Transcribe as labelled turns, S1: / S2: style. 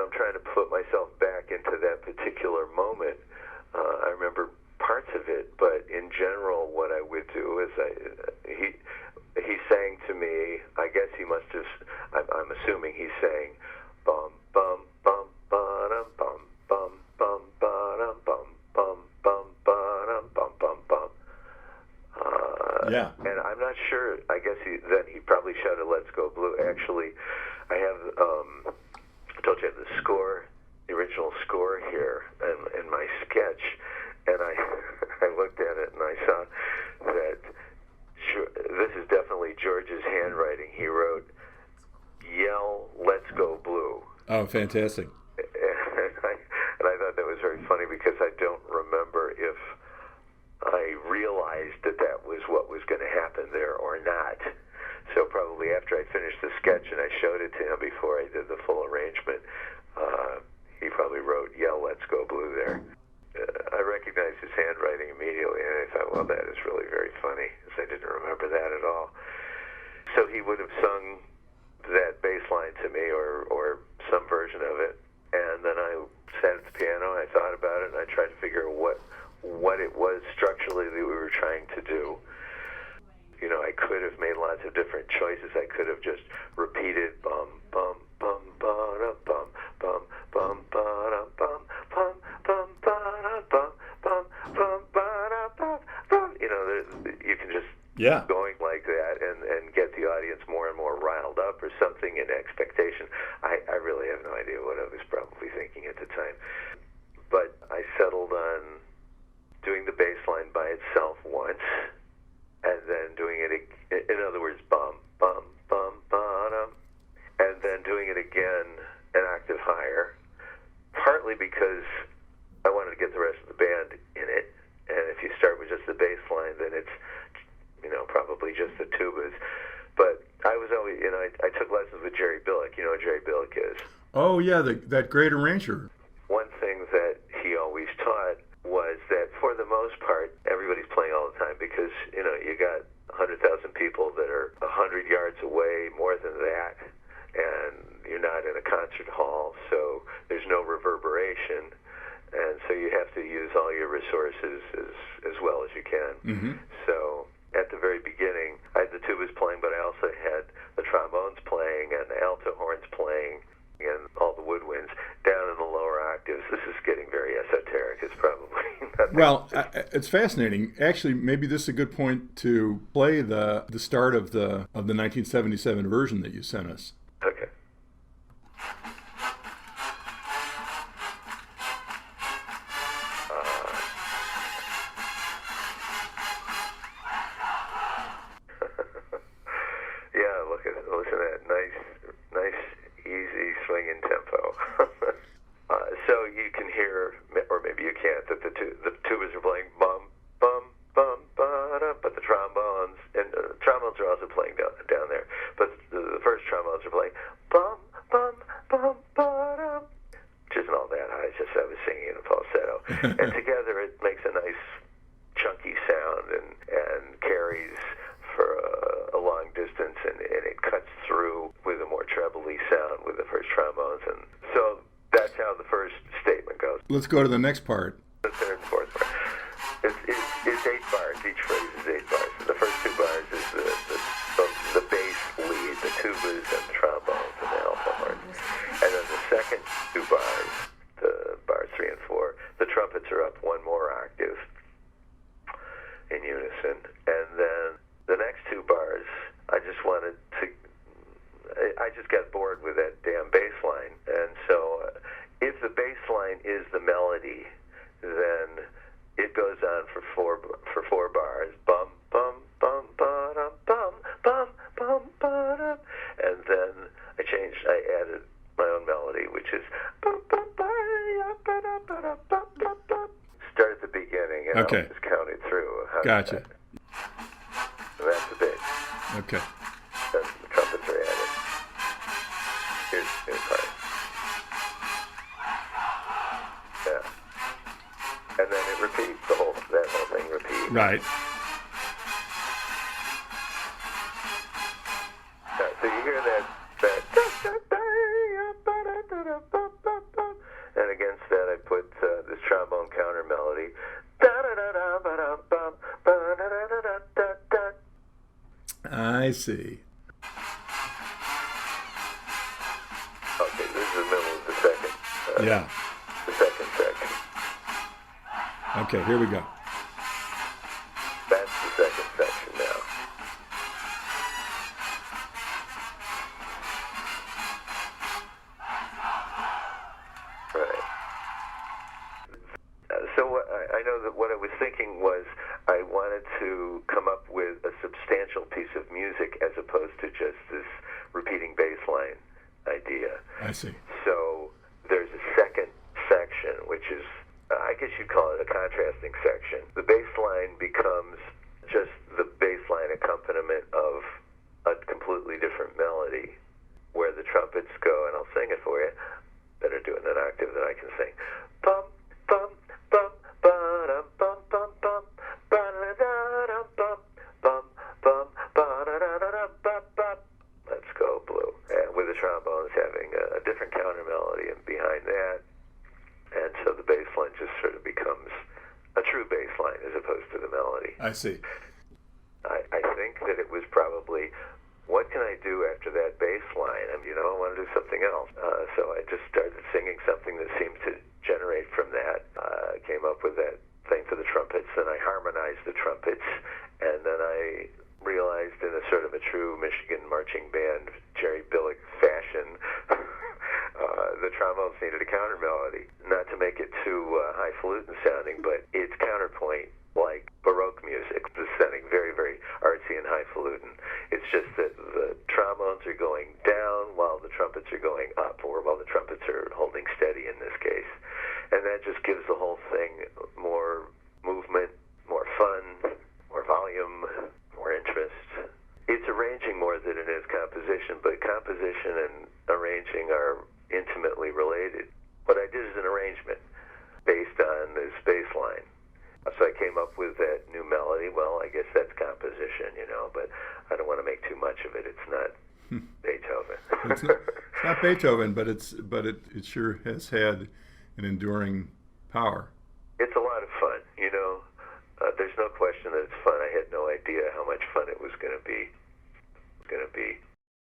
S1: I'm trying to put myself back into that particular moment. I remember parts of it, but in general, what I would do is he sang to me. I guess he must have. I'm assuming he's saying, bum bum bum ba-dum, bum bum bum ba-dum, bum bum bum ba-dum, bum bum bum.
S2: Yeah.
S1: And I'm not sure. I guess he probably shouted "Let's Go Blue." Actually, I have. I told you I have the score, the original score here, in my sketch, and I I looked at it and I saw that this is definitely George's handwriting. He wrote, "Yell, let's go blue."
S2: Oh, fantastic.
S1: And I thought that was very funny because I don't remember if I realized that was what was going to happen there or not. So probably after I finished the sketch and I showed it to him before I did the full arrangement, he probably wrote, "Yell, let's go blue" there. I recognized his handwriting immediately, and I thought, well, that is really very funny, because I didn't remember that at all. So he would have sung that bass line to me, or some version of it, and then I sat at the piano, and I thought about it, and I tried to figure out what it was structurally that we were trying to do. I could have made lots of different choices. I could have just repeated bum, bum, bum, ba-da, bum, bum, bum, ba-da, bum, bum, bum, ba-da, bum, bum, bum, ba-da, bum, bum. You can just going like that and get the audience more and more riled up or something in expectation. I really have no idea what I was probably thinking at the time. But I settled on doing the bass line by itself once, and then doing it, in other words, bum, bum, bum, ba-dum, and then doing it again an octave higher, partly because I wanted to get the rest of the band in it, and if you start with just the bass line, then it's, probably just the tubas. But I was always, I took lessons with Jerry Billick. You know who Jerry Billick is?
S2: Oh, yeah, that great arranger.
S1: One thing that he always taught was that for the most part, everybody's playing all the time because, you got 100,000 people that are 100 yards away, more than that, and you're not in a concert hall, so there's no reverberation, and so you have to use all your resources as well as you can.
S2: Mm-hmm.
S1: So at the very beginning, I had the tubas playing, but I also had the trombones playing and the alto horns playing and all the woodwinds down in the lower octaves. This is getting very esoteric. It's probably not.
S2: Well, it's fascinating. Actually, maybe this is a good point to play the start of the 1977 version that you sent us.
S1: Okay. Listen to that nice, easy swinging tempo. So you can hear, or maybe you can't, that the tubas are playing bum, bum, bum, ba-da, but the trombones, and trombones are also playing down there, but the first trombones are playing bum, bum, bum, ba-da, which isn't all that high, it's just I was singing in a falsetto. And together it makes a nice chunky sound and carries for a long distance, and it cuts through with a more trebly sound with the first trombones, and so that's how the first statement goes.
S2: Let's go to the next part.
S1: The third and fourth part. It's 8 bars. Each phrase is 8 bars. The first 2 bars is the bass lead, the tubas and the trombones and the alto horns, and then the second 2 bars, the bars 3 and 4, the trumpets are up 1 more octave in unison, and then the next 2 bars, I just got bored with that damn bass line, and so if the bass line is the melody, then it goes on for 4 bars, bum, bum, bum, ba-dum, bum, bum, bum, ba-dum, and then I added my own melody, which is bum, bum, ba-da, ba-da, bum, bum, bum. Start at the beginning, and
S2: Okay.
S1: I'll just count it through.
S2: Gotcha.
S1: And that's the bass.
S2: Okay.
S1: Then the trumpets are added. Here's part. Yeah. And then it repeats, that whole thing repeats.
S2: Right.
S1: Yeah, so you hear that trombone counter melody.
S2: I see.
S1: Okay, this is the middle of the second.
S2: Yeah.
S1: The second section.
S2: Okay, here we go.
S1: That's the second section now. Right. So I know that what I was thinking was I wanted to come up with a substantial piece of music as opposed to just this repeating bass line idea.
S2: I see.
S1: So there's a second section, which is, I guess you'd call it a contrasting section. The bass line becomes just the bass line accompaniment of a completely different melody, where the trumpets go, and I'll sing it for you. Better do it in an octave than I can sing. Bum, bum, bum, ba-dum, bum, bum, bum, ba-da-da-dum, bum, bum, bum, ba-da-da-da-dum, bum, bum. Let's go, Blue. And with the trombones having a different counter melody and behind that. And so the bass line just sort of becomes a true bass line as opposed to the melody.
S2: I see.
S1: I think that it was probably, what can I do after that bass line? I want to do something else. So I just started singing something that seemed to generate from that. I came up with that thing for the trumpets, and I harmonized the trumpets, and then I realized in a sort of a true Michigan marching band, Jerry Billick fashion, the trombones needed a counter melody. Not to make it too highfalutin sounding, but it's counterpoint like Baroque music. It's sounding very, very artsy and highfalutin. It's just that the trombones are going down while the trumpets are going up, or while the trumpets are holding steady in this case. And that just gives the whole thing more movement, more fun, more volume, more interest. It's arranging more than it is composition, but composition and arranging are intimately related. What I did is an arrangement based on this bass line. So I came up with that new melody. Well, I guess that's composition, but I don't want to make too much of it. It's not Beethoven.
S2: It's not Beethoven, but it sure has had an enduring power.
S1: It's a lot of fun, There's no question that it's fun. I had no idea how much fun it was going to be.